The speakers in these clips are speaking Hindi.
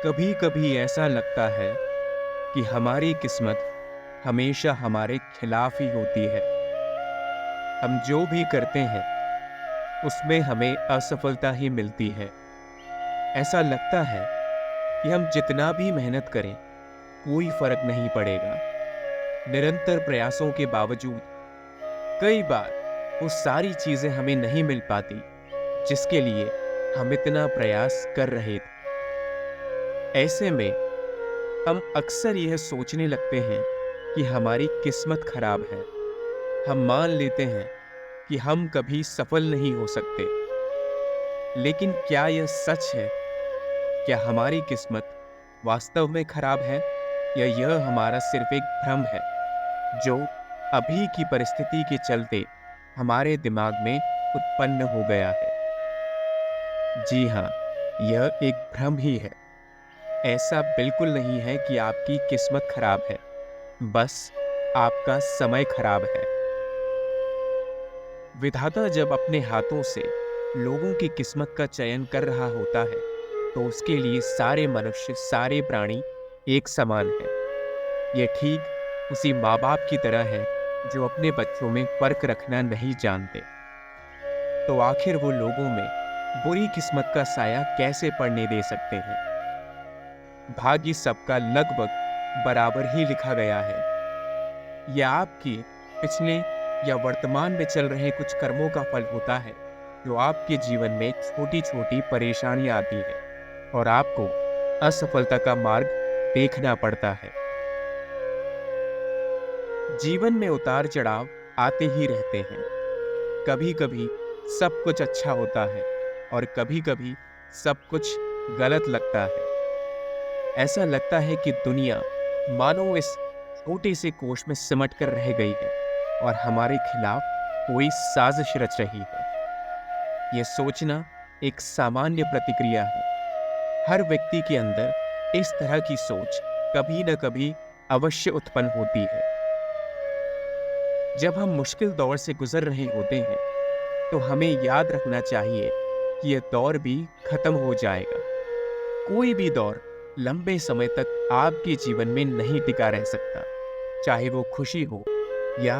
कभी कभी ऐसा लगता है कि हमारी किस्मत हमेशा हमारे खिलाफ ही होती है। हम जो भी करते हैं उसमें हमें असफलता ही मिलती है। ऐसा लगता है कि हम जितना भी मेहनत करें कोई फर्क नहीं पड़ेगा। निरंतर प्रयासों के बावजूद कई बार वो सारी चीजें हमें नहीं मिल पाती जिसके लिए हम इतना प्रयास कर रहे थे। ऐसे में हम अक्सर यह सोचने लगते हैं कि हमारी किस्मत खराब है। हम मान लेते हैं कि हम कभी सफल नहीं हो सकते। लेकिन क्या यह सच है? क्या हमारी किस्मत वास्तव में खराब है या यह हमारा सिर्फ एक भ्रम है जो अभी की परिस्थिति के चलते हमारे दिमाग में उत्पन्न हो गया है? जी हाँ, यह एक भ्रम ही है। ऐसा बिल्कुल नहीं है कि आपकी किस्मत खराब है, बस आपका समय खराब है। विधाता जब अपने हाथों से लोगों की किस्मत का चयन कर रहा होता है तो उसके लिए सारे मनुष्य, सारे प्राणी एक समान है। यह ठीक उसी माँ बाप की तरह है जो अपने बच्चों में फर्क रखना नहीं जानते। तो आखिर वो लोगों में बुरी किस्मत का साया कैसे पड़ने दे सकते हैं? भाग्य सबका लगभग बराबर ही लिखा गया है। यह आपके पिछले या वर्तमान में चल रहे कुछ कर्मों का फल होता है जो आपके जीवन में छोटी छोटी परेशानियां आती है और आपको असफलता का मार्ग देखना पड़ता है। जीवन में उतार चढ़ाव आते ही रहते हैं। कभी कभी सब कुछ अच्छा होता है और कभी कभी सब कुछ गलत लगता है। ऐसा लगता है कि दुनिया मानो इस छोटे से कोष में सिमट कर रह गई है और हमारे खिलाफ कोई साजिश रच रही है। यह सोचना एक सामान्य प्रतिक्रिया है। हर व्यक्ति के अंदर इस तरह की सोच कभी न कभी अवश्य उत्पन्न होती है। जब हम मुश्किल दौर से गुजर रहे होते हैं तो हमें याद रखना चाहिए कि यह दौर भी खत्म हो जाएगा। कोई भी दौर लंबे समय तक आपके जीवन में नहीं टिका रह सकता, चाहे वो खुशी हो या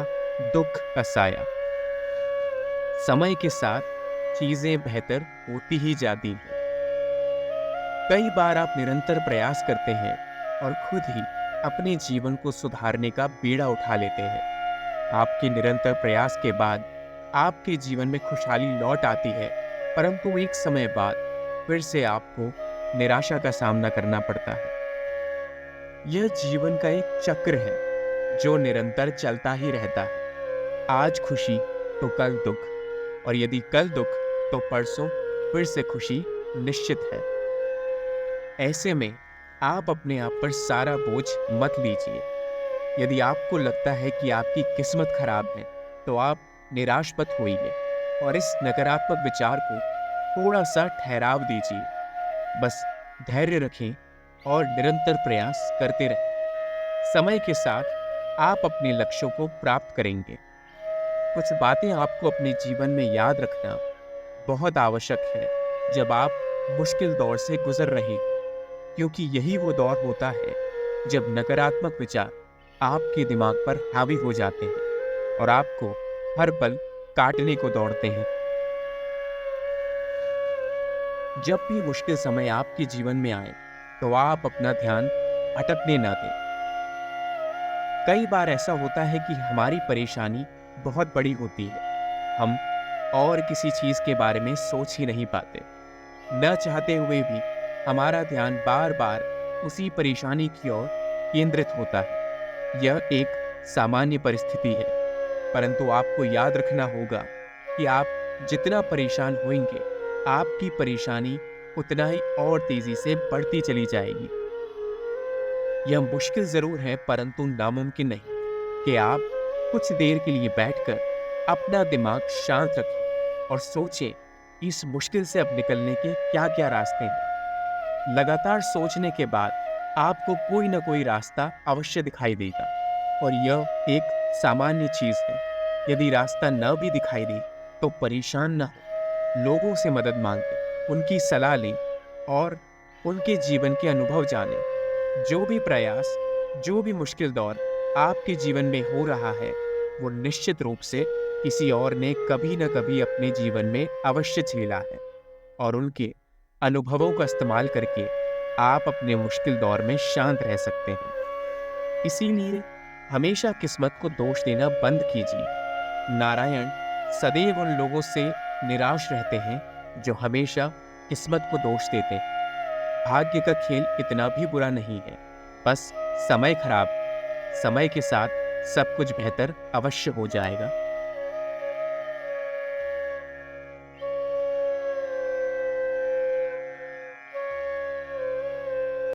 दुख का साया। समय के साथ चीजें बेहतर होती ही जाती हैं। कई बार आप निरंतर प्रयास करते हैं और खुद ही अपने जीवन को सुधारने का बीड़ा उठा लेते हैं। आपके निरंतर प्रयास के बाद आपके जीवन में खुशहाली लौट आती है, परंतु एक समय बाद फिर से आपको निराशा का सामना करना पड़ता है। यह जीवन का एक चक्र है जो निरंतर चलता ही रहता है। आज खुशी तो कल दुख, और यदि कल दुख तो परसों फिर से खुशी निश्चित है। ऐसे में आप अपने आप पर सारा बोझ मत लीजिए। यदि आपको लगता है कि आपकी किस्मत खराब है तो आप निराश मत होइए और इस नकारात्मक विचार को थोड़ा सा ठहराव दीजिए। बस धैर्य रखें और निरंतर प्रयास करते रहें। समय के साथ आप अपने लक्ष्यों को प्राप्त करेंगे। कुछ बातें आपको अपने जीवन में याद रखना बहुत आवश्यक है जब आप मुश्किल दौर से गुजर रहे हैं, क्योंकि यही वो दौर होता है जब नकारात्मक विचार आपके दिमाग पर हावी हो जाते हैं और आपको हर पल काटने को दौड़ते हैं। जब भी मुश्किल समय आपके जीवन में आए तो आप अपना ध्यान भटकने ना दें। कई बार ऐसा होता है कि हमारी परेशानी बहुत बड़ी होती है। हम और किसी चीज के बारे में सोच ही नहीं पाते। न चाहते हुए भी हमारा ध्यान बार बार उसी परेशानी की ओर केंद्रित होता है। यह एक सामान्य परिस्थिति है, परंतु आपको याद रखना होगा कि आप जितना परेशान होंगे, आपकी परेशानी उतना ही और तेजी से बढ़ती चली जाएगी। यह मुश्किल जरूर है, परंतु नामुमकिन नहीं कि आप कुछ देर के लिए बैठकर अपना दिमाग शांत रखें और सोचें इस मुश्किल से अब निकलने के क्या क्या रास्ते हैं। लगातार सोचने के बाद आपको कोई ना कोई रास्ता अवश्य दिखाई देगा और यह एक सामान्य चीज है। यदि रास्ता न भी दिखाई दे तो परेशान न हो, लोगों से मदद मांगें, उनकी सलाह लें और उनके जीवन के अनुभव जानें। जो भी प्रयास, जो भी मुश्किल दौर आपके जीवन में हो रहा है, वो निश्चित रूप से किसी और ने कभी न कभी अपने जीवन में अवश्य झेला है, और उनके अनुभवों का इस्तेमाल करके आप अपने मुश्किल दौर में शांत रह सकते हैं। इसीलिए हमेशा किस्मत को दोष देना बंद कीजिए। नारायण सदैव उन लोगों से निराश रहते हैं जो हमेशा किस्मत को दोष देते हैं। भाग्य का खेल इतना भी बुरा नहीं है, बस समय खराब है। समय के साथ सब कुछ बेहतर अवश्य हो जाएगा।